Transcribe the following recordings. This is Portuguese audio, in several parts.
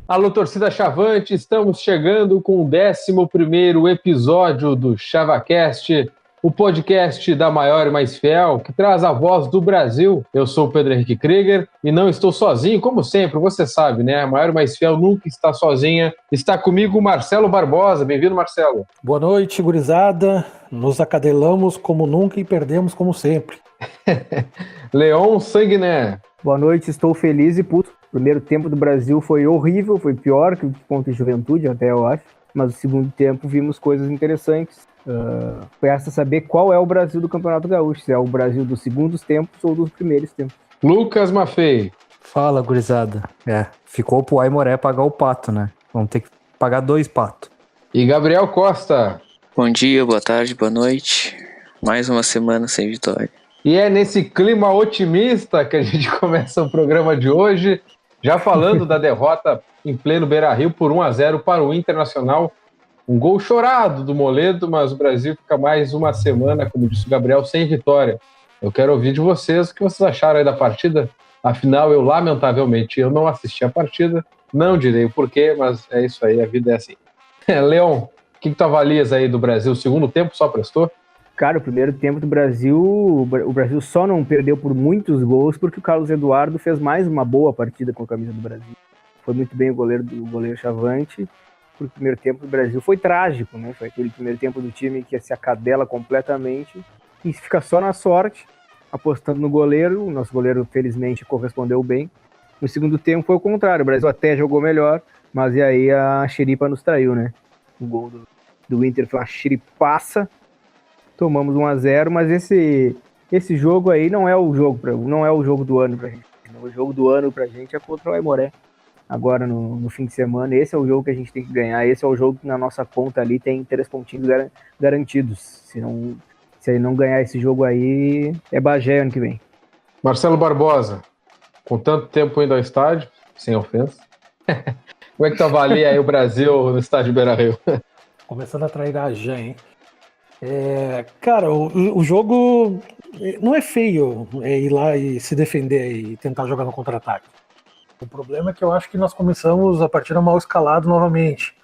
Alô, torcida Chavante, estamos chegando com o 11º episódio do ChavaCast, o podcast da maior e mais fiel, que traz a voz do Brasil. Eu sou o Pedro Henrique Krieger e não estou sozinho, como sempre, você sabe, né? A maior e mais fiel nunca está sozinha. Está comigo o Marcelo Barbosa. Bem-vindo, Marcelo. Boa noite, gurizada. Nos acadelamos como nunca e perdemos como sempre. Leon Sanguiné. Boa noite, estou feliz e puto. O primeiro tempo do Brasil foi horrível, foi pior que contra a Juventude, até eu acho. Mas no segundo tempo vimos coisas interessantes. Resta saber qual é o Brasil do Campeonato Gaúcho, se é o Brasil dos segundos tempos ou dos primeiros tempos. Lucas Maffei. Fala, gurizada. Ficou pro Aimoré pagar o pato, né? Vamos ter que pagar 2 patos. E Gabriel Costa. Bom dia, boa tarde, boa noite. Mais uma semana sem vitória. E é nesse clima otimista que a gente começa o programa de hoje, já falando da derrota em pleno Beira-Rio por 1-0 para o Internacional. Um gol chorado do Moledo, mas o Brasil fica mais uma semana, como disse o Gabriel, sem vitória. Eu quero ouvir de vocês o que vocês acharam aí da partida. Afinal, eu lamentavelmente não assisti a partida, não direi o porquê, mas é isso aí, a vida é assim. Leon, o que tu avalias aí do Brasil? O segundo tempo só prestou? Cara, o primeiro tempo do Brasil, o Brasil só não perdeu por muitos gols porque o Carlos Eduardo fez mais uma boa partida com a camisa do Brasil. Foi muito bem o goleiro Chavante. O primeiro tempo do Brasil foi trágico, né? Foi aquele primeiro tempo do time que se acadela completamente e fica só na sorte, apostando no goleiro. O nosso goleiro, felizmente, correspondeu bem. No segundo tempo foi o contrário, o Brasil até jogou melhor, mas e aí a xeripa nos traiu, né? O gol do Inter foi uma xeripaça. Tomamos 1-0, mas esse jogo aí não é o jogo do ano pra gente. O jogo do ano pra gente é contra o Aimoré. Agora no fim de semana, esse é o jogo que a gente tem que ganhar. Esse é o jogo que na nossa conta ali tem 3 pontinhos garantidos. Se ele não ganhar esse jogo aí, é Bagé ano que vem. Marcelo Barbosa, com tanto tempo indo ao estádio, sem ofensa, como é que tu avalia aí o Brasil no estádio Beira-Rio? Começando a trairagem, hein? Cara, o jogo não é feio ir lá e se defender e tentar jogar no contra-ataque. O problema é que eu acho que nós começamos a partida mal escalado novamente.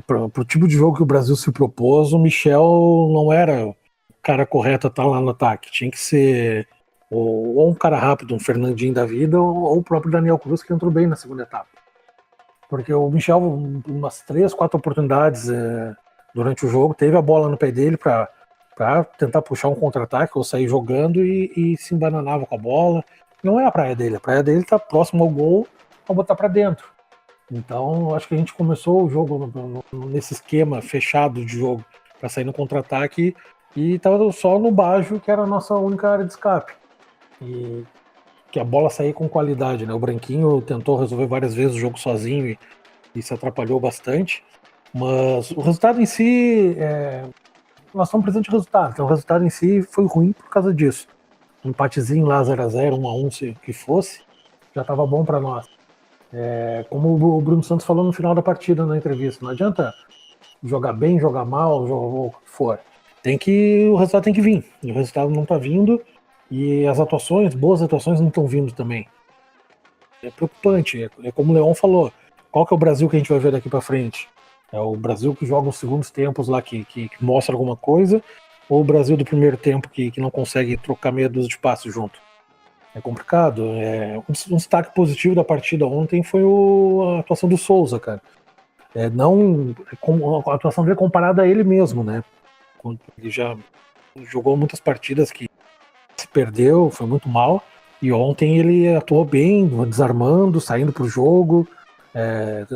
Pro tipo de jogo que o Brasil se propôs, o Michel não era o cara correto a estar lá no ataque. Tinha que ser ou um cara rápido, um Fernandinho da vida, ou o próprio Daniel Cruz, que entrou bem na segunda etapa. Porque o Michel, umas 3, 4 oportunidades durante o jogo, teve a bola no pé dele para tentar puxar um contra-ataque ou sair jogando e se embananava com a bola. Não é a praia dele tá próximo ao gol para botar para dentro. Então, acho que a gente começou o jogo nesse esquema fechado de jogo para sair no contra-ataque e estava só no Baggio, que era a nossa única área de escape. E que a bola saía com qualidade, né? O Branquinho tentou resolver várias vezes o jogo sozinho e se atrapalhou bastante. Mas o resultado em si, nós estamos precisando de resultado. Então o resultado em si foi ruim por causa disso. Um empatezinho lá 0-0, 1-1, se que fosse, já estava bom para nós. Como o Bruno Santos falou no final da partida na entrevista, não adianta jogar bem, jogar mal, o que for. O resultado tem que vir. E o resultado não está vindo e as boas atuações não estão vindo também. É preocupante. É como o Leon falou. Qual que é o Brasil que a gente vai ver daqui para frente? É o Brasil que joga os segundos tempos lá que mostra alguma coisa, ou o Brasil do primeiro tempo que não consegue trocar meia dúzia de passes junto? É complicado. Um destaque positivo da partida ontem foi a atuação do Souza, cara. A atuação dele comparada a ele mesmo, né? Ele já jogou muitas partidas que se perdeu, foi muito mal, e ontem ele atuou bem, desarmando, saindo pro jogo,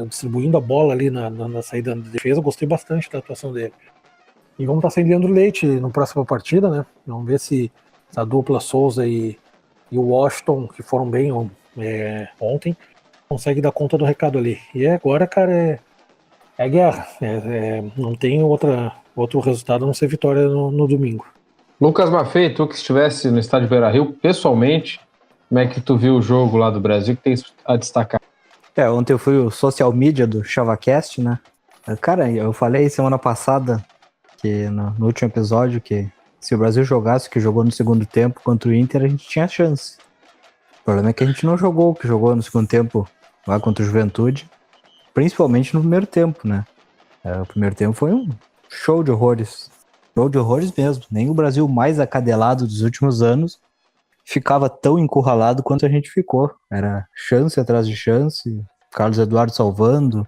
distribuindo a bola ali na saída da defesa. Gostei bastante da atuação dele. E vamos estar sem Leandro Leite na próxima partida, né? Vamos ver se a dupla Souza e o Washington, que foram bem ontem, consegue dar conta do recado ali. E agora, cara, é guerra. Não tem outro resultado a não ser vitória no domingo. Lucas Maffei, tu que estivesse no estádio Beira-Rio, pessoalmente, como é que tu viu o jogo lá do Brasil? O que tem a destacar? Ontem eu fui o social media do ChavaCast, né? Cara, eu falei semana passada, que no último episódio, que se o Brasil jogasse o que jogou no segundo tempo contra o Inter, a gente tinha chance. O problema é que a gente não jogou o que jogou no segundo tempo lá contra o Juventude. principalmente no primeiro tempo, né? O primeiro tempo foi um show de horrores. Show de horrores mesmo. Nem o Brasil mais acadelado dos últimos anos ficava tão encurralado quanto a gente ficou. Era chance atrás de chance, Carlos Eduardo salvando,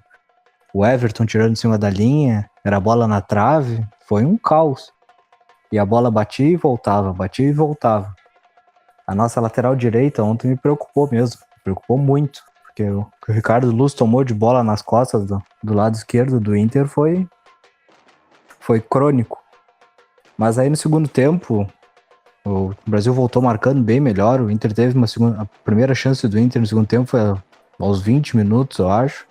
o Everton tirando em cima da linha, era bola na trave, foi um caos. E a bola batia e voltava, batia e voltava. A nossa lateral direita ontem me preocupou mesmo, me preocupou muito, porque o que o Ricardo Luz tomou de bola nas costas do lado esquerdo do Inter foi crônico. Mas aí no segundo tempo, o Brasil voltou marcando bem melhor, o Inter teve a primeira chance do Inter no segundo tempo foi aos 20 minutos, eu acho,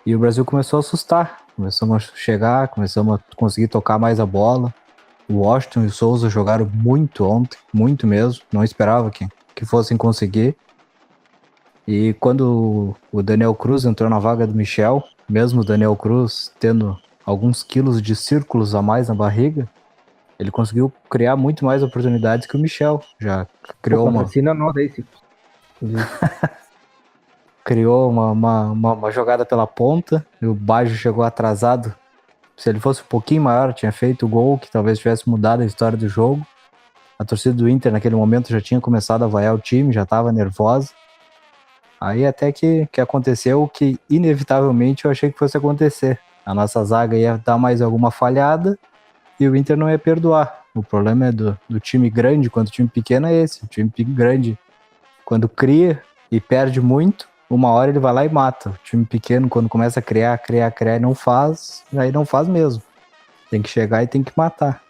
e o Brasil começou a assustar, começamos a chegar, começamos a conseguir tocar mais a bola. O Washington e o Souza jogaram muito ontem, muito mesmo, não esperava que fossem conseguir. E quando o Daniel Cruz entrou na vaga do Michel, mesmo o Daniel Cruz tendo alguns quilos de círculos a mais na barriga, ele conseguiu criar muito mais oportunidades que o Michel. Já criou criou uma jogada pela ponta, e o Baggio chegou atrasado. Se ele fosse um pouquinho maior, tinha feito o gol, que talvez tivesse mudado a história do jogo. A torcida do Inter naquele momento já tinha começado a vaiar o time, já estava nervosa. Aí até que aconteceu o que inevitavelmente eu achei que fosse acontecer. A nossa zaga ia dar mais alguma falhada e o Inter não ia perdoar. O problema é do time grande, quando o time pequeno é esse. O time grande, quando cria e perde muito, uma hora ele vai lá e mata. O time pequeno, quando começa a criar e não faz, aí não faz mesmo. Tem que chegar e tem que matar.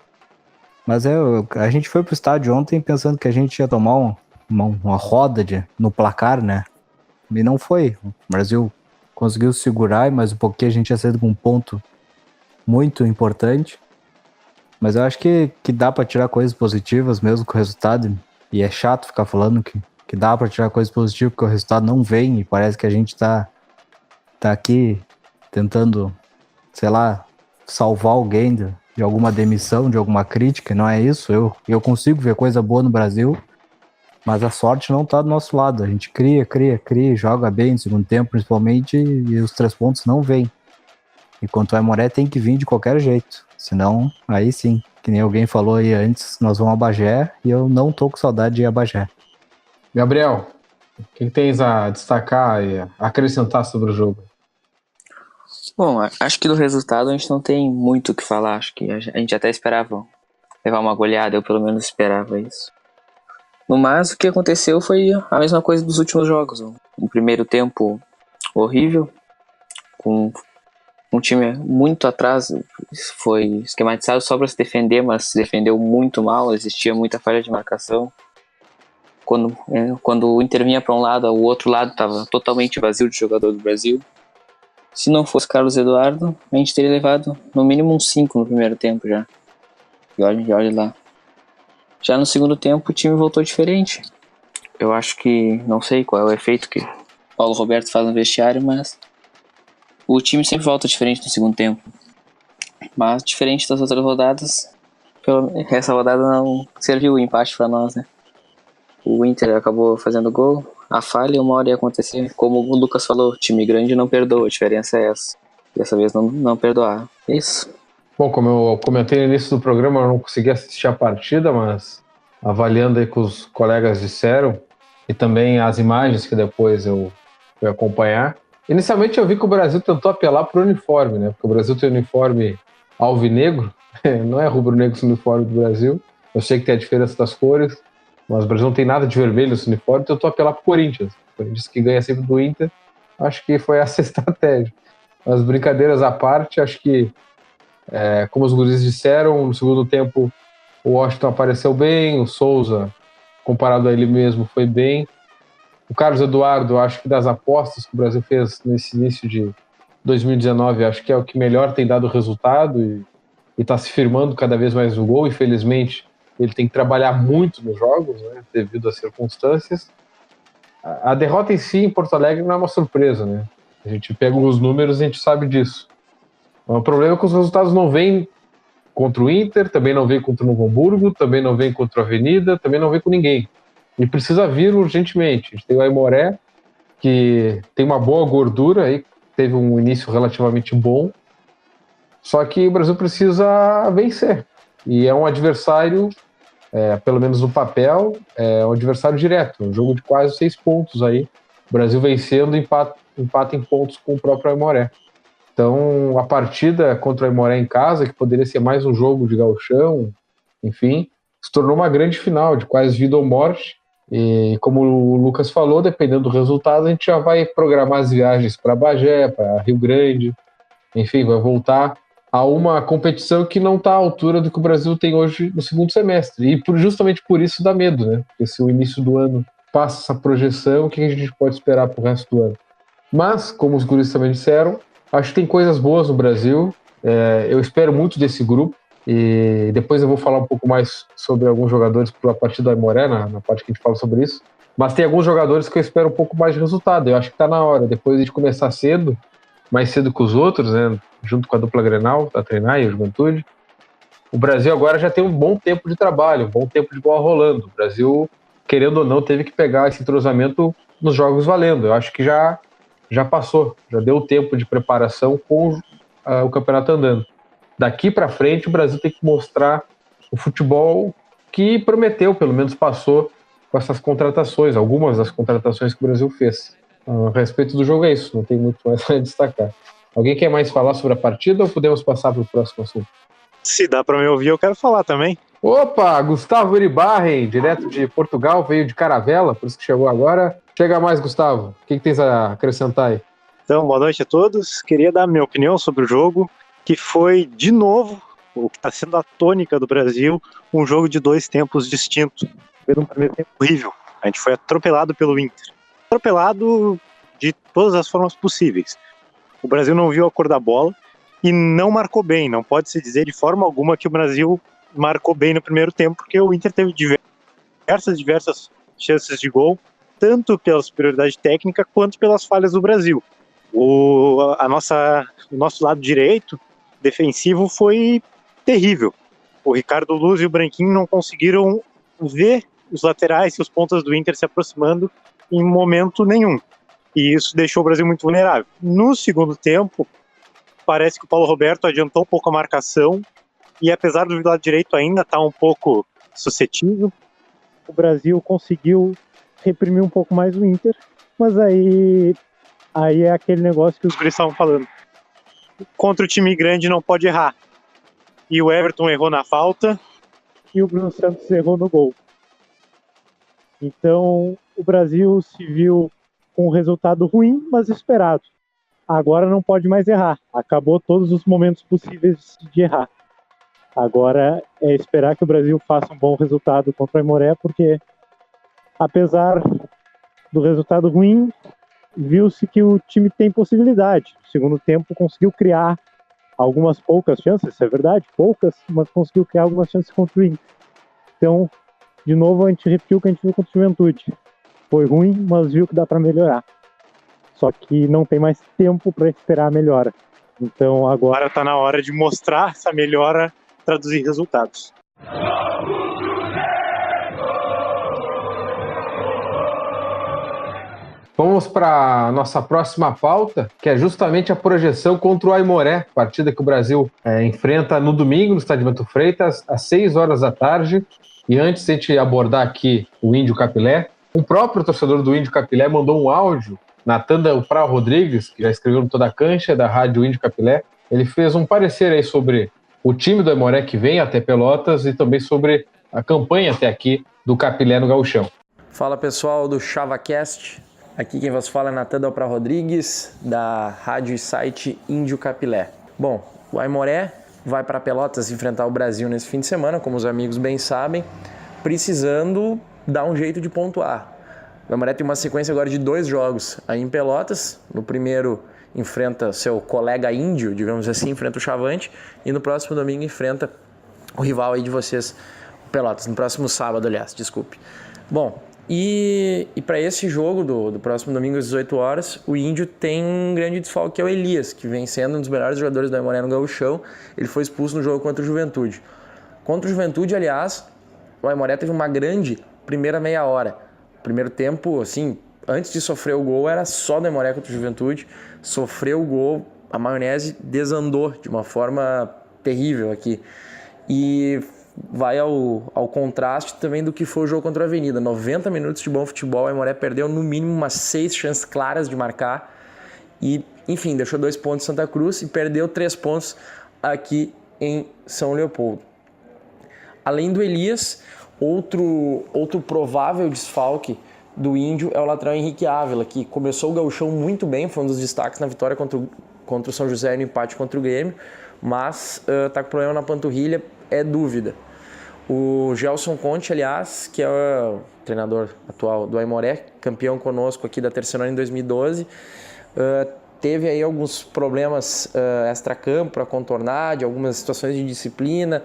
Mas a gente foi pro estádio ontem pensando que a gente ia tomar uma roda no placar, né? E não foi. O Brasil conseguiu segurar, mas um pouquinho a gente ia sair com um ponto muito importante. Mas eu acho que dá pra tirar coisas positivas mesmo com o resultado. E é chato ficar falando que dá pra tirar coisas positivas porque o resultado não vem e parece que a gente tá aqui tentando, sei lá, salvar alguém de alguma demissão, de alguma crítica. Não é isso. Eu consigo ver coisa boa no Brasil, mas a sorte não tá do nosso lado. A gente cria, joga bem no segundo tempo, principalmente, e os 3 pontos não vêm. Enquanto o Aimoré tem que vir de qualquer jeito. Senão, aí sim, que nem alguém falou aí antes, nós vamos a Bagé e eu não tô com saudade de ir a Bagé. Gabriel, o que tens a destacar e a acrescentar sobre o jogo? Bom, acho que do resultado a gente não tem muito o que falar. Acho que a gente até esperava levar uma goleada, eu pelo menos esperava isso. No mais, o que aconteceu foi a mesma coisa dos últimos jogos. Um primeiro tempo horrível, com um time muito atrás, foi esquematizado só para se defender, mas se defendeu muito mal, existia muita falha de marcação. Quando o Inter vinha para um lado, o outro lado estava totalmente vazio de jogador do Brasil. Se não fosse Carlos Eduardo, a gente teria levado no mínimo um 5 no primeiro tempo já. E olha lá. Já no segundo tempo o time voltou diferente. Eu acho que, não sei qual é o efeito que Paulo Roberto faz no vestiário, mas o time sempre volta diferente no segundo tempo. Mas diferente das outras rodadas, essa rodada não serviu o empate para nós, né? O Inter acabou fazendo gol, a falha uma hora ia acontecer. Como o Lucas falou, time grande não perdoa, a diferença é essa. Dessa vez não perdoar. É isso. Bom, como eu comentei no início do programa, eu não consegui assistir a partida, mas avaliando aí que os colegas disseram, e também as imagens que depois eu fui acompanhar. Inicialmente eu vi que o Brasil tentou apelar para o uniforme, né? Porque o Brasil tem uniforme alvinegro, não é rubro-negro esse uniforme do Brasil. Eu sei que tem a diferença das cores, mas o Brasil não tem nada de vermelho nesse uniforme, tentou apelar para o Corinthians. O Corinthians que ganha sempre do Inter, acho que foi essa a estratégia. As brincadeiras à parte, acho que, como os guris disseram, no segundo tempo o Washington apareceu bem, o Souza, comparado a ele mesmo, foi bem. O Carlos Eduardo, acho que das apostas que o Brasil fez nesse início de 2019, acho que é o que melhor tem dado resultado e está se firmando cada vez mais no gol. Infelizmente, ele tem que trabalhar muito nos jogos, né, devido às circunstâncias. A derrota em si em Porto Alegre não é uma surpresa, né? A gente pega os números e a gente sabe disso. O problema é que os resultados não vêm contra o Inter, também não vêm contra o Novo Hamburgo, também não vêm contra a Avenida, também não vêm com ninguém. E precisa vir urgentemente. A gente tem o Aimoré, que tem uma boa gordura aí, teve um início relativamente bom, só que o Brasil precisa vencer. E é um adversário, pelo menos no papel, é um adversário direto, um jogo de quase 6 pontos aí. O Brasil vencendo, empata em pontos com o próprio Aimoré. Então, a partida contra o Aimoré em casa, que poderia ser mais um jogo de gauchão, enfim, se tornou uma grande final, de quase vida ou morte. E como o Lucas falou, dependendo do resultado, a gente já vai programar as viagens para Bagé, para Rio Grande, enfim, vai voltar a uma competição que não está à altura do que o Brasil tem hoje no segundo semestre. E justamente por isso dá medo, né? Porque se o início do ano passa essa projeção, o que a gente pode esperar para o resto do ano? Mas, como os guris também disseram, acho que tem coisas boas no Brasil. Eu espero muito desse grupo. E depois eu vou falar um pouco mais sobre alguns jogadores a partir do Aimoré, na parte que a gente fala sobre isso. Mas tem alguns jogadores que eu espero um pouco mais de resultado. Eu acho que está na hora, depois de começar cedo, mais cedo que os outros, né, junto com a dupla Grenal, a treinar e a Juventude. O Brasil agora já tem um bom tempo de trabalho, um bom tempo de bola rolando. O Brasil, querendo ou não, teve que pegar esse entrosamento nos jogos valendo. Eu acho que já passou, já deu tempo de preparação com o campeonato andando. Daqui para frente, o Brasil tem que mostrar o futebol que prometeu, pelo menos passou com essas contratações, algumas das contratações que o Brasil fez. A respeito do jogo é isso, não tem muito mais a destacar. Alguém quer mais falar sobre a partida ou podemos passar para o próximo assunto? Se dá para me ouvir, eu quero falar também. Opa, Gustavo Iribarren, direto de Portugal, veio de Caravela, por isso que chegou agora. Chega mais, Gustavo, o que tens a acrescentar aí? Então, boa noite a todos. Queria dar minha opinião sobre o jogo, que foi, de novo, o que está sendo a tônica do Brasil, um jogo de 2 tempos distintos. Foi um primeiro tempo horrível. A gente foi atropelado pelo Inter. Atropelado de todas as formas possíveis. O Brasil não viu a cor da bola e não marcou bem. Não pode se dizer de forma alguma que o Brasil marcou bem no primeiro tempo, porque o Inter teve diversas chances de gol, tanto pela superioridade técnica quanto pelas falhas do Brasil. O nosso lado direito defensivo foi terrível. O Ricardo Luz e o Branquinho não conseguiram ver os laterais e os pontas do Inter se aproximando em momento nenhum. E isso deixou o Brasil muito vulnerável. No segundo tempo, parece que o Paulo Roberto adiantou um pouco a marcação e apesar do lado direito ainda estar um pouco suscetível, o Brasil conseguiu reprimir um pouco mais o Inter, mas aí é aquele negócio que os guris estavam falando. Contra o time grande não pode errar. E o Everton errou na falta e o Bruno Santos errou no gol. Então o Brasil se viu com um resultado ruim, mas esperado. Agora não pode mais errar. Acabou todos os momentos possíveis de errar. Agora é esperar que o Brasil faça um bom resultado contra o Aimoré, porque apesar do resultado ruim, viu-se que o time tem possibilidade. No segundo tempo conseguiu criar algumas poucas chances, isso é verdade, poucas, mas conseguiu criar algumas chances contra o Inter. Então, de novo, a gente repetiu o que a gente viu contra o Juventude. Foi ruim, mas viu que dá para melhorar. Só que não tem mais tempo para esperar a melhora. Então agora está na hora de mostrar essa melhora, traduzir resultados. Vamos para a nossa próxima pauta, que é justamente a projeção contra o Aimoré, partida que o Brasil enfrenta no domingo, no estádio Bento Freitas, às 6 horas da tarde. E antes de a gente abordar aqui o Índio Capilé, um próprio torcedor do Índio Capilé mandou um áudio, Natan Delprá Rodrigues, que já escreveu no Toda a Cancha, da rádio Índio Capilé. Ele fez um parecer aí sobre o time do Aimoré que vem até Pelotas e também sobre a campanha até aqui do Capilé no Gauchão. Fala pessoal do ChavaCast. Aqui quem vos fala é Natan Delprá Rodrigues, da rádio e site Índio Capilé. Bom, o Aimoré vai para Pelotas enfrentar o Brasil nesse fim de semana, como os amigos bem sabem, precisando dar um jeito de pontuar. O Aimoré tem uma sequência agora de 2 jogos aí em Pelotas. No primeiro enfrenta seu colega índio, digamos assim, enfrenta o Chavante, e no próximo domingo enfrenta o rival aí de vocês, o Pelotas, no próximo sábado, aliás, desculpe. Bom, e para esse jogo do próximo domingo às 18 horas, o Índio tem um grande desfalque, que é o Elias, que vem sendo um dos melhores jogadores do Aimoré no Gauchão. Ele foi expulso no jogo contra o Juventude. Contra o Juventude, aliás, o Aimoré teve uma grande primeira meia hora. Primeiro tempo, assim, antes de sofrer o gol, era só do Aimoré contra o Juventude. Sofreu o gol, a maionese desandou de uma forma terrível aqui. E vai ao contraste também do que foi o jogo contra a Avenida. 90 minutos de bom futebol, a Aimoré perdeu no mínimo umas 6 chances claras de marcar. E, enfim, deixou 2 pontos em Santa Cruz e perdeu 3 pontos aqui em São Leopoldo. Além do Elias, outro provável desfalque do Índio é o lateral Henrique Ávila, que começou o gauchão muito bem, foi um dos destaques na vitória contra o São José e no empate contra o Grêmio, mas está com problema na panturrilha, é dúvida. O Gelson Conte, aliás, que é o treinador atual do Aimoré, campeão conosco aqui da terceira em 2012, teve aí alguns problemas extracampo para contornar, de algumas situações de disciplina.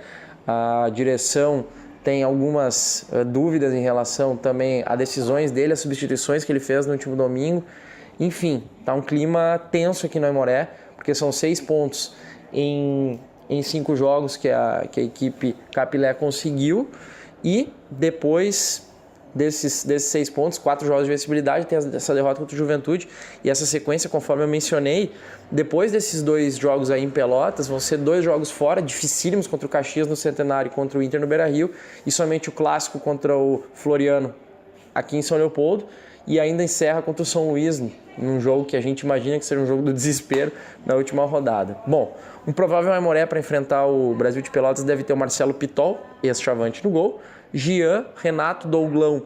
A direção tem algumas dúvidas em relação também a decisões dele, as substituições que ele fez no último domingo. Enfim, tá um clima tenso aqui no Aimoré, porque são 6 pontos em 5 jogos que a equipe Capilé conseguiu, e depois desses 6 pontos, 4 jogos de vencibilidade, tem essa derrota contra o Juventude, e essa sequência, conforme eu mencionei, depois desses 2 jogos aí em Pelotas, vão ser 2 jogos fora, dificílimos, contra o Caxias no Centenário e contra o Inter no Beira-Rio, e somente o clássico contra o Floriano aqui em São Leopoldo, e ainda encerra contra o São Luís, num jogo que a gente imagina que seja um jogo do desespero na última rodada. Bom, um provável Aimoré para enfrentar o Brasil de Pelotas deve ter o Marcelo Pitol, ex-chavante no gol, Gian, Renato, Douglão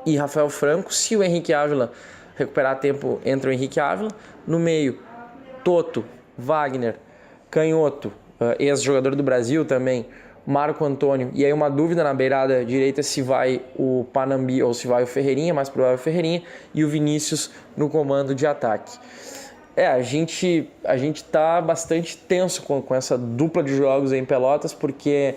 e Rafael Franco. Se o Henrique Ávila recuperar tempo, entra o Henrique Ávila. No meio, Toto, Wagner, Canhoto, ex-jogador do Brasil também, Marco Antônio. E aí uma dúvida na beirada direita se vai o Panambi ou se vai o Ferreirinha, mais provável o Ferreirinha, e o Vinícius no comando de ataque. A gente tá bastante tenso com essa dupla de jogos aí em Pelotas, porque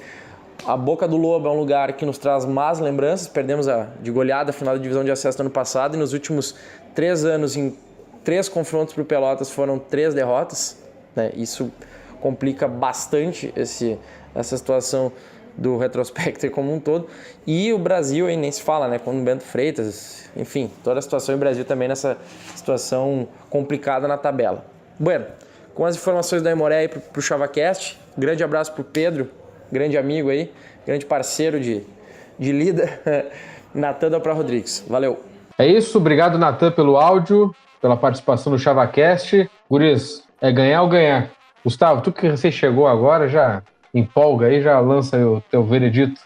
a Boca do Lobo é um lugar que nos traz más lembranças. Perdemos de goleada a final da divisão de acesso do ano passado, e nos últimos 3 anos, em 3 confrontos para o Pelotas, foram 3 derrotas, né? Isso complica bastante essa situação do retrospecto como um todo. E o Brasil aí nem se fala, né? Com o Bento Freitas, enfim, toda a situação em Brasil também nessa situação complicada na tabela. Bueno, com as informações da Aimoré aí para o ChavaCast, grande abraço para o Pedro, grande amigo aí, grande parceiro de lida, Natan Dalprá Rodrigues. Valeu. É isso, obrigado, Natan, pelo áudio, pela participação no ChavaCast. Guris, é ganhar ou ganhar? Gustavo, tu que recém chegou agora, já empolga aí, já lança aí o teu veredito,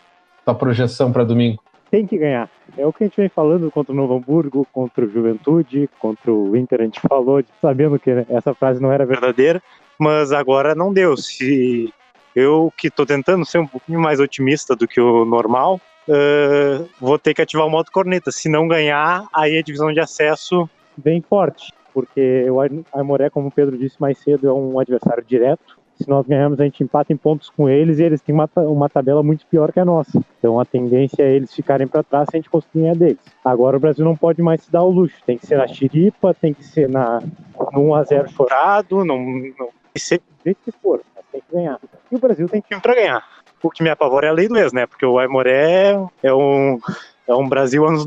tua projeção para domingo. Tem que ganhar. É o que a gente vem falando contra o Novo Hamburgo, contra o Juventude, contra o Inter, a gente falou, sabendo que essa frase não era verdadeira, mas agora não deu. Se eu, que estou tentando ser um pouquinho mais otimista do que o normal, vou ter que ativar o modo corneta. Se não ganhar, aí a divisão de acesso vem forte, porque o Aimoré, como o Pedro disse mais cedo, é um adversário direto. Se nós ganharmos, a gente empata em pontos com eles, e eles têm uma tabela muito pior que a nossa. Então a tendência é eles ficarem para trás se a gente conseguir ganhar deles. Agora o Brasil não pode mais se dar ao luxo. Tem que ser na xiripa, tem que ser no 1-0 chorado, não sei do jeito que for, mas tem que ganhar. E o Brasil tem time para ganhar. O que me apavora é a lei do ex, né? Porque o Aimoré é um Brasil anos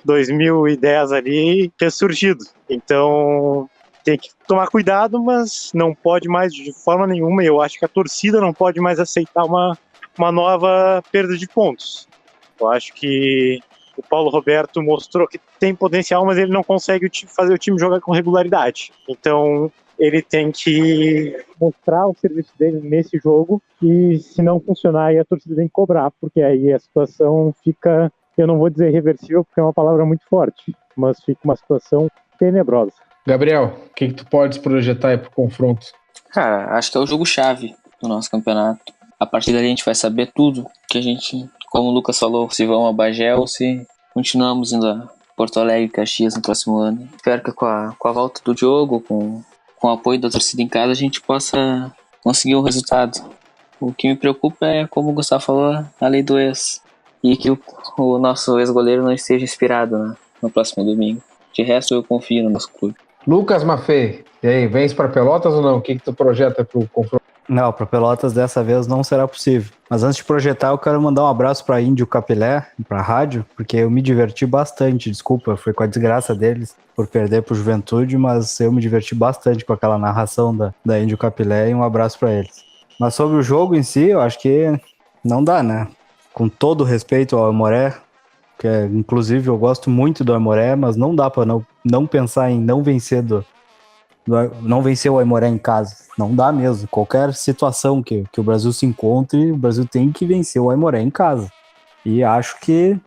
2010 ali ressurgido. Então tem que tomar cuidado, mas não pode mais de forma nenhuma. Eu acho que a torcida não pode mais aceitar uma nova perda de pontos. Eu acho que o Paulo Roberto mostrou que tem potencial, mas ele não consegue fazer o time jogar com regularidade. Então ele tem que mostrar o serviço dele nesse jogo, e se não funcionar, aí a torcida tem que cobrar, porque aí a situação fica, eu não vou dizer irreversível, porque é uma palavra muito forte, mas fica uma situação tenebrosa. Gabriel, o que tu podes projetar aí pro confronto? Cara, acho que é o jogo-chave do nosso campeonato. A partir dali a gente vai saber tudo que a gente, como o Lucas falou, se vão a Bagé ou se continuamos indo a Porto Alegre e Caxias no próximo ano. Espero que com a volta do jogo, com o apoio da torcida em casa, a gente possa conseguir o resultado. O que me preocupa é, como o Gustavo falou, a lei do ex. E que o nosso ex-goleiro não esteja inspirado no próximo domingo. De resto, eu confio no nosso clube. Lucas Maffei, e aí, vence para Pelotas ou não? O que tu projeta pro confronto? Não, para Pelotas dessa vez não será possível. Mas antes de projetar, eu quero mandar um abraço para Índio Capilé, para a rádio, porque eu me diverti bastante. Desculpa, foi com a desgraça deles por perder para o Juventude, mas eu me diverti bastante com aquela narração da Índio Capilé e um abraço para eles. Mas sobre o jogo em si, eu acho que não dá, né? Com todo respeito ao Aimoré, que inclusive eu gosto muito do Aimoré, mas não dá para não pensar em não vencer não vencer o Aimoré em casa. Não dá mesmo. Qualquer situação que o Brasil se encontre, o Brasil tem que vencer o Aimoré em casa. E acho que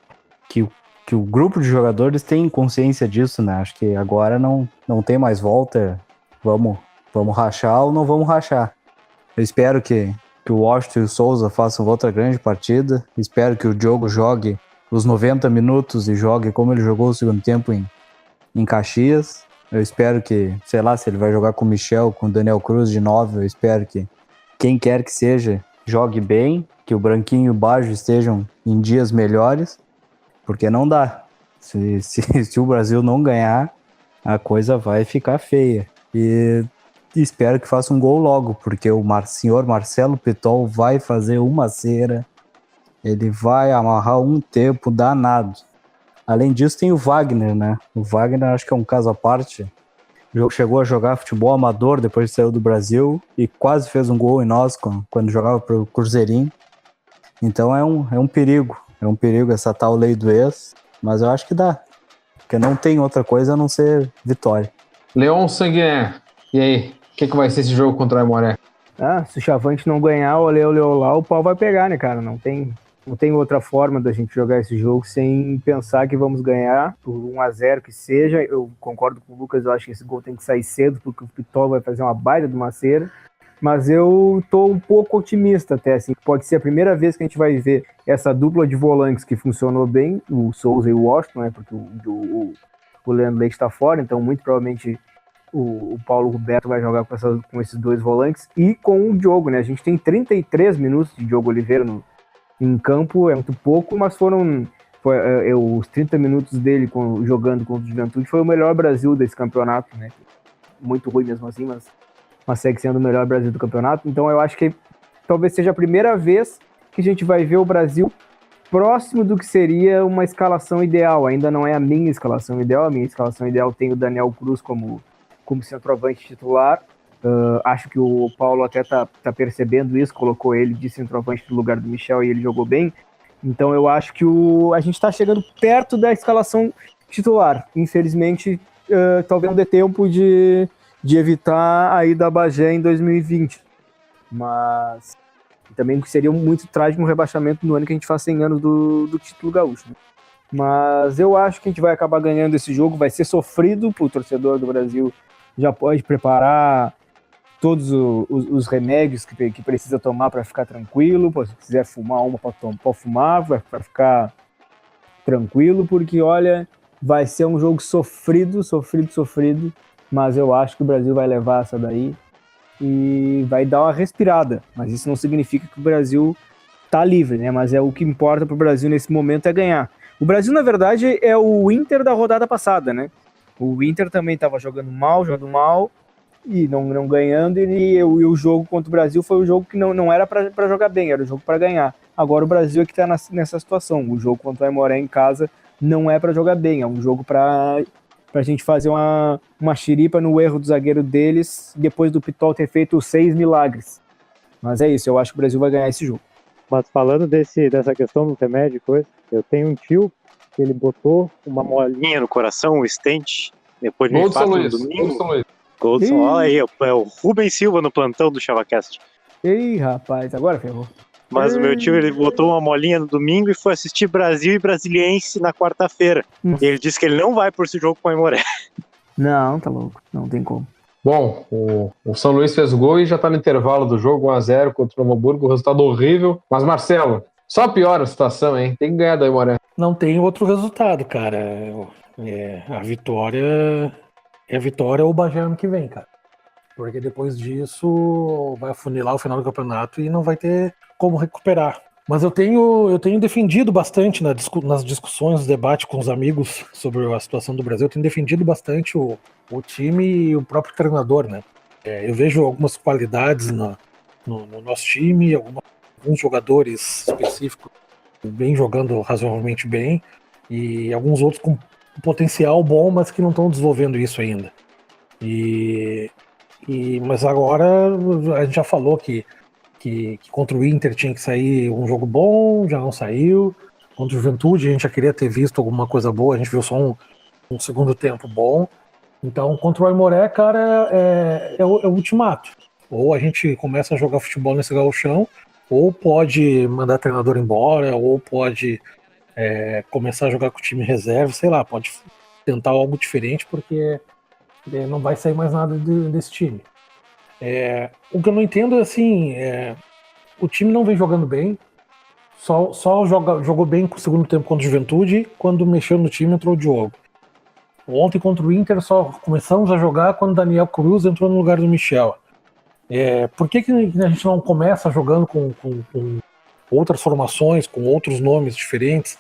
o grupo de jogadores tem consciência disso, né? Acho que agora não tem mais volta. Vamos rachar ou não vamos rachar. Eu espero que o Washington e o Souza façam outra grande partida. Espero que o Diogo jogue os 90 minutos e jogue como ele jogou o segundo tempo em Caxias. Eu espero que, sei lá, se ele vai jogar com o Michel, com o Daniel Cruz de 9, eu espero que quem quer que seja jogue bem, que o Branquinho e o Baggio estejam em dias melhores, porque não dá. Se o Brasil não ganhar, a coisa vai ficar feia. E espero que faça um gol logo, porque o senhor Marcelo Pitol vai fazer uma cera, ele vai amarrar um tempo danado. Além disso, tem o Wagner, né? O Wagner acho que é um caso à parte. Chegou a jogar futebol amador depois de sair do Brasil e quase fez um gol em nós quando jogava pro Cruzeirinho. Então é um perigo. É um perigo essa tal lei do ex, mas eu acho que dá. Porque não tem outra coisa a não ser vitória. Leon Sanguiné, e aí? O que vai ser esse jogo contra o Aimoré? Se o Chavante não ganhar, olê lá, o pau vai pegar, né, cara? Não tem outra forma da gente jogar esse jogo sem pensar que vamos ganhar por 1-0 que seja. Eu concordo com o Lucas, eu acho que esse gol tem que sair cedo, porque o Pitol vai fazer uma baita de uma cera. Mas eu tô um pouco otimista até, assim. Pode ser a primeira vez que a gente vai ver essa dupla de volantes que funcionou bem, o Souza e o Washington, né? Porque o Leandro Leite tá fora, então muito provavelmente o Paulo Roberto vai jogar com esses dois volantes e com o Diogo, né? A gente tem 33 minutos de Diogo Oliveira em campo, é muito pouco, mas os 30 minutos dele jogando contra o Juventude foi o melhor Brasil desse campeonato, né? Muito ruim mesmo assim, mas segue sendo o melhor Brasil do campeonato. Então eu acho que talvez seja a primeira vez que a gente vai ver o Brasil próximo do que seria uma escalação ideal. Ainda não é a minha escalação ideal. A minha escalação ideal tem o Daniel Cruz como centroavante titular. Acho que o Paulo até tá percebendo isso, colocou ele de centroavante no lugar do Michel e ele jogou bem. Então eu acho que a gente está chegando perto da escalação titular. Infelizmente, talvez não dê tempo de evitar a ida a Bagé em 2020. Mas também seria muito trágico um rebaixamento no ano que a gente faz 100 anos do título gaúcho, né? Mas eu acho que a gente vai acabar ganhando esse jogo, vai ser sofrido para o torcedor do Brasil. Já pode preparar todos os remédios que precisa tomar para ficar tranquilo. Se quiser fumar uma, pode fumar, para ficar tranquilo, porque olha, vai ser um jogo sofrido, mas eu acho que o Brasil vai levar essa daí e vai dar uma respirada. Mas isso não significa que o Brasil tá livre, né? Mas o que importa para o Brasil nesse momento é ganhar. O Brasil, na verdade, é o Inter da rodada passada, né? O Inter também estava jogando mal e não ganhando, e o jogo contra o Brasil foi um jogo que não era para jogar bem, era um jogo para ganhar. Agora o Brasil é que está nessa situação. O jogo contra o Aimoré em casa não é para jogar bem, é um jogo para a gente fazer uma xiripa no erro do zagueiro deles, depois do Pitol ter feito 6 milagres. Mas é isso, eu acho que o Brasil vai ganhar esse jogo. Mas falando dessa questão do remédio e coisa, eu tenho um tio que ele botou uma molinha no coração, um stent, depois de infarto no domingo. Goldson, olha aí, é o Rubens Silva no plantão do ChavaCast. Ei, rapaz, agora ferrou. Mas o meu tio, ele botou uma molinha no domingo e foi assistir Brasil e Brasiliense na quarta-feira. E ele disse que ele não vai por esse jogo com o Aimoré. Não, tá louco, não tem como. Bom, o São Luís fez o gol e já tá no intervalo do jogo, 1-0 contra o Novo Hamburgo, resultado horrível. Mas, Marcelo, só piora a situação, hein? Tem que ganhar do Aimoré. Não tem outro resultado, cara. A vitória ou o Bagé ano que vem, cara. Porque depois disso vai afunilar o final do campeonato e não vai ter como recuperar. Mas eu tenho defendido bastante nas discussões, nos debates com os amigos sobre a situação do Brasil, eu tenho defendido bastante o time e o próprio treinador, né? Eu vejo algumas qualidades no nosso time, alguns jogadores específicos vêm jogando razoavelmente bem, e alguns outros com potencial bom, mas que não estão desenvolvendo isso ainda. Mas agora a gente já falou que contra o Inter tinha que sair um jogo bom, já não saiu. Contra o Juventude a gente já queria ter visto alguma coisa boa, a gente viu só um segundo tempo bom. Então contra o Aimoré, cara, é o ultimato. Ou a gente começa a jogar futebol nesse gauchão, ou pode mandar treinador embora, ou pode começar a jogar com o time reserva, sei lá, pode tentar algo diferente, porque não vai sair mais nada desse time. O que eu não entendo é assim, o time não vem jogando bem, só jogou bem com o segundo tempo contra o Juventude, quando mexeu no time entrou o Diogo. Ontem contra o Inter só começamos a jogar quando o Daniel Cruz entrou no lugar do Michel. Por que a gente não começa jogando com outras formações, com outros nomes diferentes?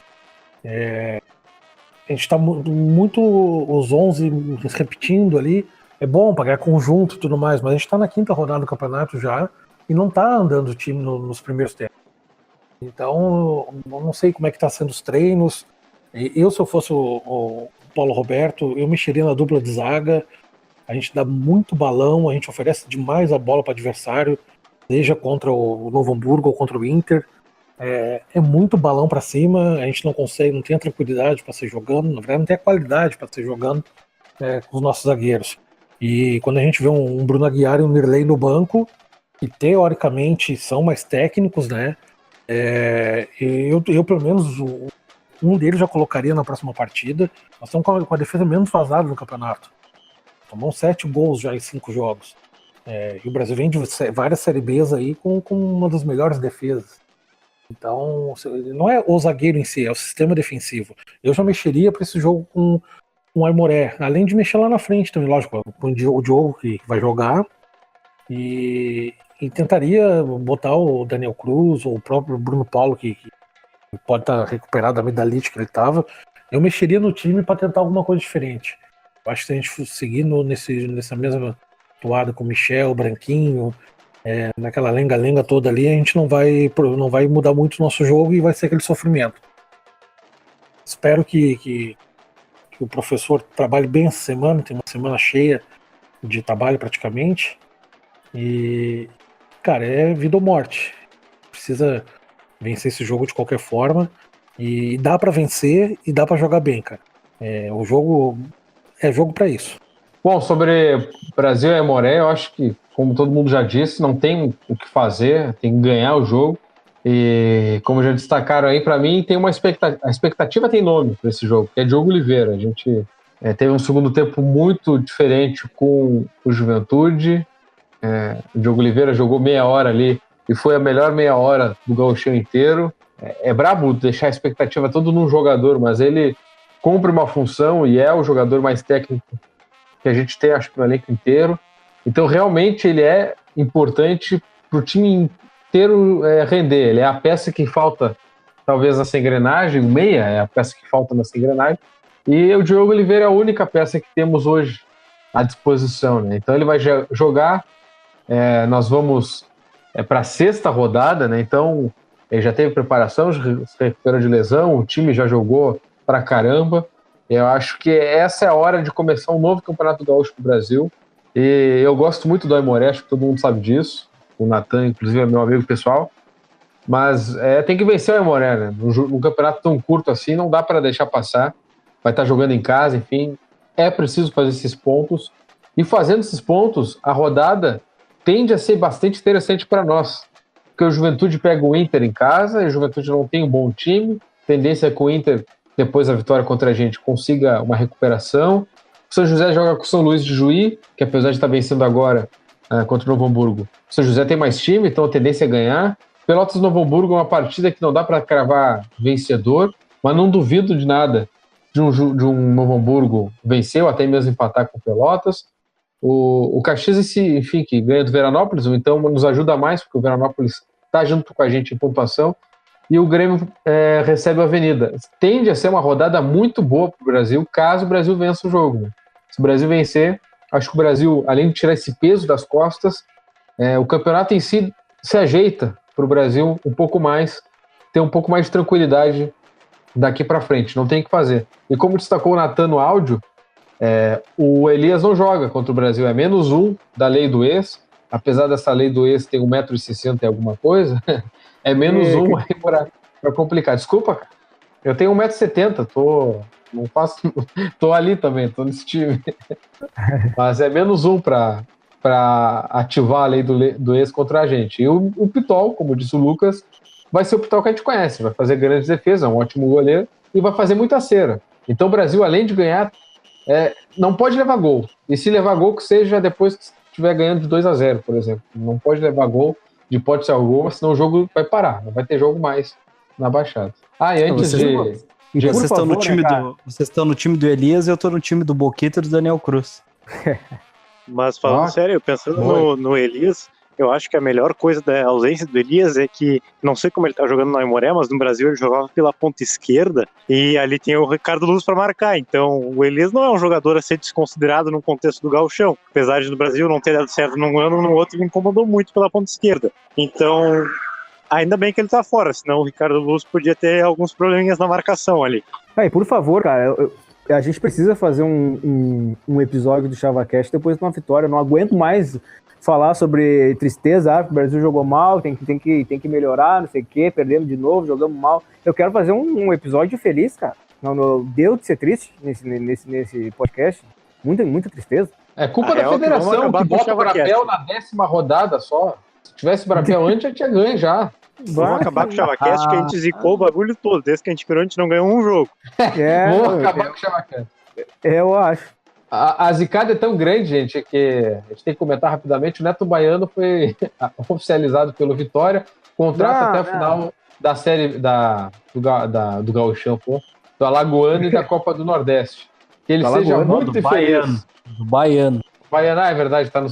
A gente está muito os 11 repetindo ali. É bom para ganhar conjunto e tudo mais, mas a gente está na 5ª rodada do campeonato já e não está andando o time nos primeiros tempos. Então, eu não sei como é que está sendo os treinos. Se eu fosse o Paulo Roberto, eu mexeria na dupla de zaga. A gente dá muito balão, a gente oferece demais a bola para o adversário, seja contra o Novo Hamburgo ou contra o Inter. É muito balão para cima, a gente não consegue, não tem a tranquilidade para ser jogando, na verdade não tem a qualidade para ser jogando com os nossos zagueiros. E quando a gente vê um Bruno Aguiar e um Nirley no banco, que teoricamente são mais técnicos, né? Eu pelo menos um deles já colocaria na próxima partida. Nós estamos com a defesa menos vazada no campeonato. Tomou 7 gols já em 5 jogos. E o Brasil vem de várias Série Bs aí com uma das melhores defesas. Então, não é o zagueiro em si, é o sistema defensivo. Eu já mexeria para esse jogo com o Aimoré, além de mexer lá na frente também, lógico, com o Diogo que vai jogar, e tentaria botar o Daniel Cruz ou o próprio Bruno Paulo, que pode estar recuperado da amidalite que ele estava. Eu mexeria no time para tentar alguma coisa diferente. Eu acho que se a gente for seguir nessa mesma toada com o Michel, Branquinho, naquela lenga-lenga toda ali, a gente não vai mudar muito o nosso jogo e vai ser aquele sofrimento. Espero que o professor trabalhe bem essa semana, tem uma semana cheia de trabalho praticamente, e cara, é vida ou morte, precisa vencer esse jogo de qualquer forma, e dá pra vencer e dá pra jogar bem, cara. O jogo é jogo pra isso. Bom, sobre Brasil e Aimoré, eu acho que, como todo mundo já disse, não tem o que fazer, tem que ganhar o jogo. E como já destacaram aí, para mim tem uma expectativa, a expectativa tem nome para esse jogo, que é Diogo Oliveira. A gente teve um segundo tempo muito diferente com o Juventude. O Diogo Oliveira jogou meia hora ali e foi a melhor meia hora do gauchão inteiro. É brabo deixar a expectativa toda num jogador, mas ele cumpre uma função e é o jogador mais técnico que a gente tem, acho que no elenco inteiro. Então realmente ele é importante para o time inteiro render. Ele é a peça que falta talvez nessa engrenagem, o meia é a peça que falta nessa engrenagem, e o Diogo Oliveira é a única peça que temos hoje à disposição, né? Então ele vai jogar, nós vamos para a 6ª rodada, né? Então ele já teve preparação, se recuperou de lesão, o time já jogou pra caramba. Eu acho que essa é a hora de começar um novo Campeonato Gaúcho pro Brasil, e eu gosto muito do Aimoré, acho que todo mundo sabe disso. O Natan, inclusive, é meu amigo pessoal. Mas tem que vencer o Aimoré, né? Num campeonato tão curto assim, não dá para deixar passar. Vai estar jogando em casa, enfim. É preciso fazer esses pontos. E fazendo esses pontos, a rodada tende a ser bastante interessante para nós. Porque o Juventude pega o Inter em casa, e o Juventude não tem um bom time. A tendência é que o Inter, depois da vitória contra a gente, consiga uma recuperação. O São José joga com o São Luís de Juí, que apesar de estar vencendo agora contra o Novo Hamburgo, o São José tem mais time, então a tendência é ganhar. Pelotas Novo Hamburgo é uma partida que não dá para cravar vencedor, mas não duvido de nada de um Novo Hamburgo vencer ou até mesmo empatar com Pelotas. O Caxias, enfim, que ganha do Veranópolis, então nos ajuda mais, porque o Veranópolis está junto com a gente em pontuação, e o Grêmio recebe a Avenida. Tende a ser uma rodada muito boa para o Brasil, caso o Brasil vença o jogo, né? Se o Brasil vencer, acho que o Brasil, além de tirar esse peso das costas, o campeonato em si se ajeita para o Brasil um pouco mais, ter um pouco mais de tranquilidade daqui para frente. Não tem o que fazer. E como destacou o Natan no áudio, o Elias não joga contra o Brasil. É -1 da lei do ex. Apesar dessa lei do ex ter 1,60 m e alguma coisa, é -1 aí para complicar. Desculpa, cara. Eu tenho 1,70 m, tô ali também, tô nesse time. Mas é -1 para ativar a lei do ex contra a gente. E o Pitol, como disse o Lucas, vai ser o Pitol que a gente conhece, vai fazer grandes defesas, é um ótimo goleiro e vai fazer muita cera. Então o Brasil, além de ganhar, não pode levar gol. E se levar gol, que seja depois que estiver ganhando de 2-0, por exemplo. Não pode levar gol de hipótese ao gol, senão o jogo vai parar, não vai ter jogo mais na Baixada. E antes vocês estão no time do Elias e eu tô no time do Boquita e do Daniel Cruz. Mas falando sério, pensando no Elias, eu acho que a melhor coisa da ausência do Elias é que, não sei como ele tá jogando no Aimoré, mas no Brasil ele jogava pela ponta esquerda e ali tem o Ricardo Luz para marcar. Então o Elias não é um jogador a ser desconsiderado no contexto do gauchão. Apesar de no Brasil não ter dado certo num ano, no outro ele incomodou muito pela ponta esquerda. Então, ainda bem que ele tá fora, senão o Ricardo Luz podia ter alguns probleminhas na marcação ali. Por favor, cara, a gente precisa fazer um episódio do ChavaCast depois de uma vitória. Eu não aguento mais falar sobre tristeza, o Brasil jogou mal, tem que melhorar, não sei o quê, perdemos de novo, jogamos mal. Eu quero fazer um episódio feliz, cara. Não deu de ser triste nesse podcast. Muita tristeza. É culpa da federação que bota o Brapel na 10ª rodada só. Se tivesse Brapel antes, já tinha ganho já. Vamos acabar com o ChavaCast, que a gente zicou o bagulho todo. Desde que a gente criou, a gente não ganhou um jogo. Vamos acabar com o ChavaCast. Eu acho. A zicada é tão grande, gente, que a gente tem que comentar rapidamente. O Neto Baiano foi oficializado pelo Vitória, contrato até o final da série do Gauchão, do Alagoano e da Copa do Nordeste. Que ele seja muito feliz. Do Baiano. Baiano, é verdade, tá no.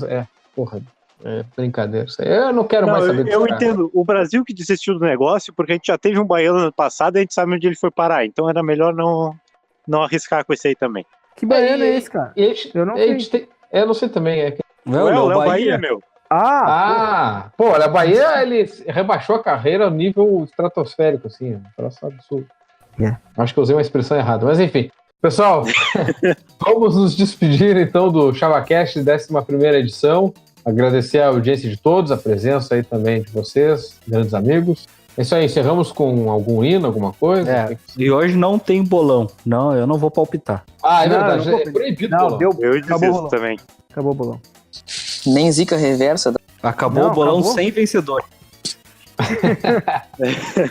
Brincadeira. Eu não quero mais saber disso. Eu entendo. O Brasil que desistiu do negócio, porque a gente já teve um baiano no passado e a gente sabe onde ele foi parar. Então era melhor não arriscar com esse aí também. Que baiano é esse, cara? Eu não sei. Eu não sei também. O Léo Bahia, meu. Olha, a Bahia, ele rebaixou a carreira ao nível estratosférico, assim. Um absurdo. Acho que eu usei uma expressão errada, mas enfim. Pessoal, vamos nos despedir então do ChavaCast, 11ª edição. Agradecer a audiência de todos, a presença aí também de vocês, grandes amigos. É isso aí, encerramos com algum hino, alguma coisa? E hoje não tem bolão. Não, eu não vou palpitar. É verdade, é proibido bolão. Eu desisto também. Acabou o bolão. Nem zica reversa. Acabou o bolão sem vencedor.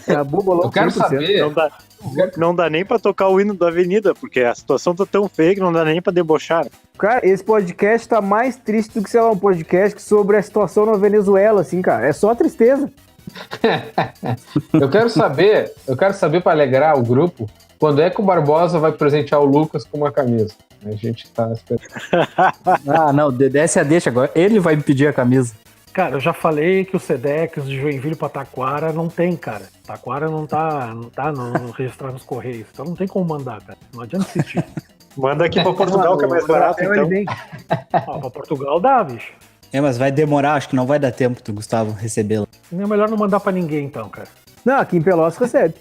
Acabou o bolão. Eu quero 100%. saber. Não dá nem pra tocar o hino da Avenida, porque a situação tá tão feia que não dá nem pra debochar. Cara, esse podcast tá mais triste do que, sei lá, um podcast sobre a situação na Venezuela, assim, cara. É só tristeza. Eu quero saber para alegrar o grupo, quando é que o Barbosa vai presentear o Lucas com uma camisa. A gente tá esperando. Não, desce a deixa agora. Ele vai me pedir a camisa. Cara, eu já falei que o Sedex de Joinville pra Taquara não tem, cara. Taquara não tá no registrar nos Correios. Então não tem como mandar, cara. Não adianta insistir. Manda aqui pra Portugal, que é mais barato, então. Pra Portugal dá, bicho. Mas vai demorar, acho que não vai dar tempo do Gustavo recebê-la. É melhor não mandar pra ninguém, então, cara. Não, aqui em Pelotas recebe.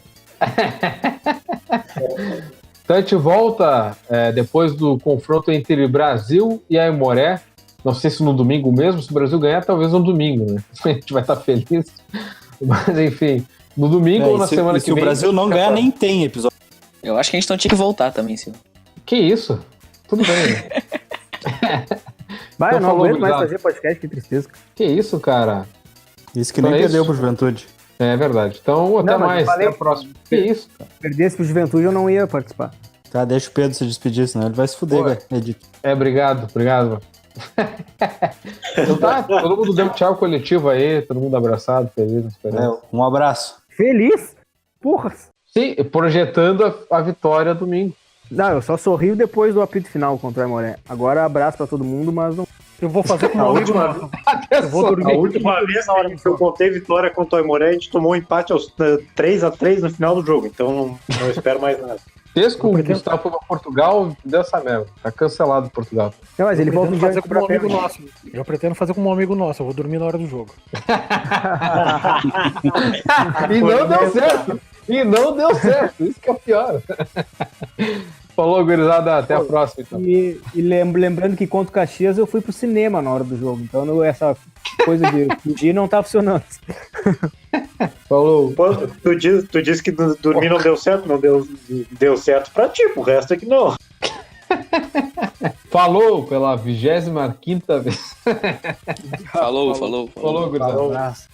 Então a gente volta depois do confronto entre Brasil e Aimoré. Não sei se no domingo mesmo, se o Brasil ganhar, talvez no domingo, né? A gente vai estar feliz. Mas enfim, no domingo ou na semana que vem. Se o Brasil não ganhar, nem tem episódio. Eu acho que a gente não tinha que voltar também, Silvio. Que isso? Tudo bem. Vai, eu não aguento mais fazer podcast, que tristeza. Que isso, cara? Isso que nem perdeu pro Juventude. É verdade. Então, até mais. Até a próxima. Que isso, cara? Perdesse pro Juventude, eu não ia participar. Tá, deixa o Pedro se despedir, senão ele vai se fuder, velho. Edito. Obrigado. Então tá, todo mundo deu tchau coletivo aí, todo mundo abraçado, feliz, esperando. Um abraço. Feliz? Porra! Sim, projetando a vitória domingo. Não, eu só sorrio depois do apito final contra o Aimoré. Agora abraço pra todo mundo, mas não. Eu vou fazer com o amigo nosso. Eu vou dormir. A última vez que eu contei vitória contra o Aimoré, a gente tomou um empate aos 3-3 no final do jogo, então não espero mais nada. Fez com o Gustavo foi pra Portugal, deu essa merda. Tá cancelado Portugal. Não, mas ele volta fazer diante como um pra amigo nosso. Eu pretendo fazer como um amigo nosso. Eu vou dormir na hora do jogo. E não deu certo. E não deu certo. Isso que é o pior. Falou, gurizada. Até a próxima, então. E lembrando que contra o Caxias eu fui pro cinema na hora do jogo. Então essa coisa de fugir não tá funcionando. Falou. Pô, tu disse que dormir não deu certo, não deu certo pra ti, o resto é que não. Falou pela 25ª vez. Falou. Falou, gurizada. Um abraço.